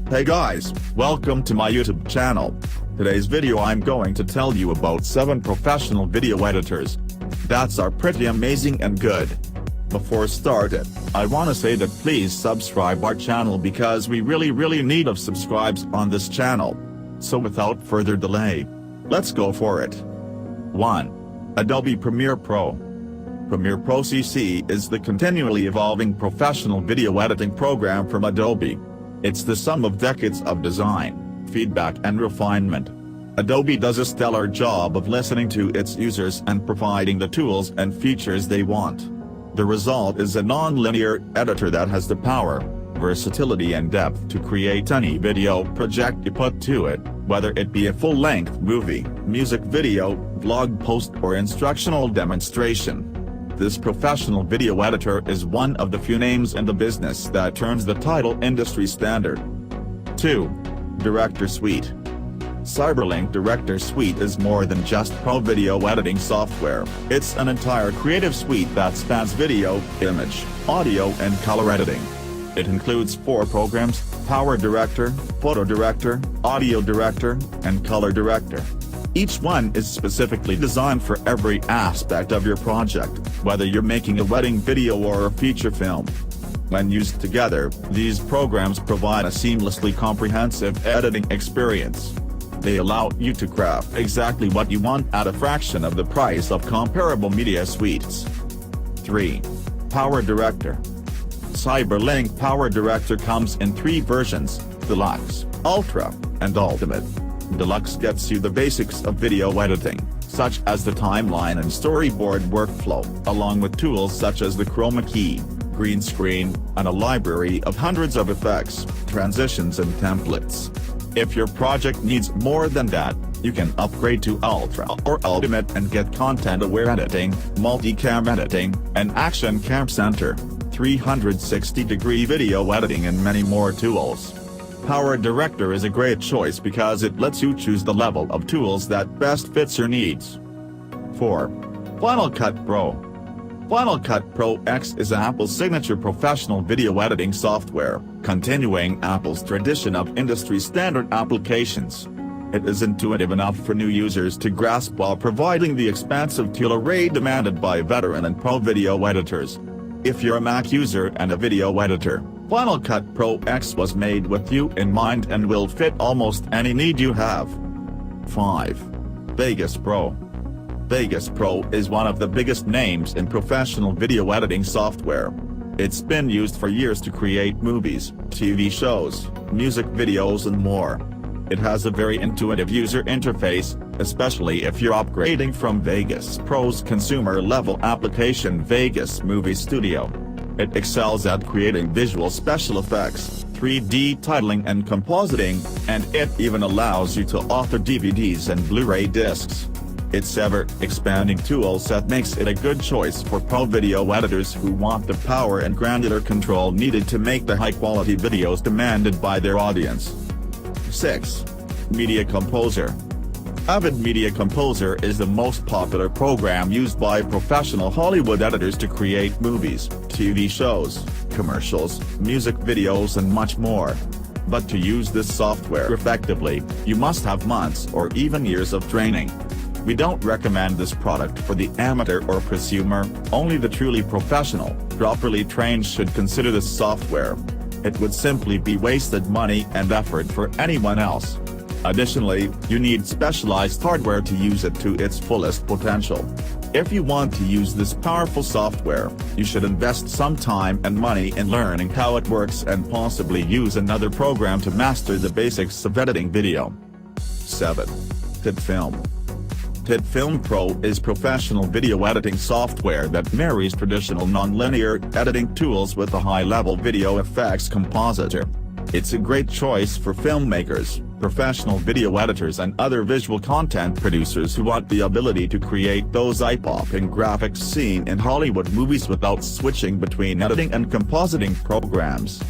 Hey guys, welcome to my YouTube channel. Today's video I'm going to tell you about 7 professional video editors that are pretty amazing and good. Before started, I wanna say that please subscribe our channel because we really need of subscribes on this channel. So without further delay, let's go for it. 1. Adobe Premiere Pro. Premiere Pro CC is the continually evolving professional video editing program from Adobe. It's the sum of decades of design, feedback and refinement. Adobe does a stellar job of listening to its users and providing the tools and features they want. The result is a nonlinear editor that has the power, versatility and depth to create any video project you put to it, whether it be a full-length movie, music video, blog post or instructional demonstration. This professional video editor is one of the few names in the business that turns the title industry standard. 2. Director Suite. Cyberlink Director Suite is more than just pro video editing software, it's an entire creative suite that spans video, image, audio and color editing. It includes 4 programs: PowerDirector, PhotoDirector, AudioDirector, and ColorDirector. Each one is specifically designed for every aspect of your project, whether you're making a wedding video or a feature film. When used together, these programs provide a seamlessly comprehensive editing experience. They allow you to craft exactly what you want at a fraction of the price of comparable media suites. 3. PowerDirector. Cyberlink PowerDirector comes in 3 versions: Deluxe, Ultra, and Ultimate. Deluxe gets you the basics of video editing, such as the timeline and storyboard workflow, along with tools such as the chroma key, green screen, and a library of hundreds of effects, transitions and templates. If your project needs more than that, you can upgrade to Ultra or Ultimate and get content-aware editing, multicam editing, and action cam center, 360-degree video editing and many more tools. PowerDirector is a great choice because it lets you choose the level of tools that best fits your needs. 4. Final Cut Pro. Final Cut Pro X is Apple's signature professional video editing software, continuing Apple's tradition of industry-standard applications. It is intuitive enough for new users to grasp while providing the expansive tool array demanded by veteran and pro video editors. If you're a Mac user and a video editor, Final Cut Pro X was made with you in mind and will fit almost any need you have. 5. Vegas Pro. Vegas Pro is one of the biggest names in professional video editing software. It's been used for years to create movies, TV shows, music videos and more. It has a very intuitive user interface, especially if you're upgrading from Vegas Pro's consumer-level application Vegas Movie Studio. It excels at creating visual special effects, 3D titling and compositing, and it even allows you to author DVDs and Blu-ray discs. Its ever-expanding tool set makes it a good choice for pro video editors who want the power and granular control needed to make the high-quality videos demanded by their audience. 6. Media Composer. Avid Media Composer is the most popular program used by professional Hollywood editors to create movies, TV shows, commercials, music videos and much more. But to use this software effectively, you must have months or even years of training. We don't recommend this product for the amateur or prosumer, only the truly professional, properly trained should consider this software. It would simply be wasted money and effort for anyone else. Additionally, you need specialized hardware to use it to its fullest potential. If you want to use this powerful software, you should invest some time and money in learning how it works and possibly use another program to master the basics of editing video. 7. TidFilm. TidFilm Pro is professional video editing software that marries traditional nonlinear editing tools with a high-level video effects compositor. It's a great choice for filmmakers, professional video editors and other visual content producers who want the ability to create those eye-popping graphics seen in Hollywood movies without switching between editing and compositing programs.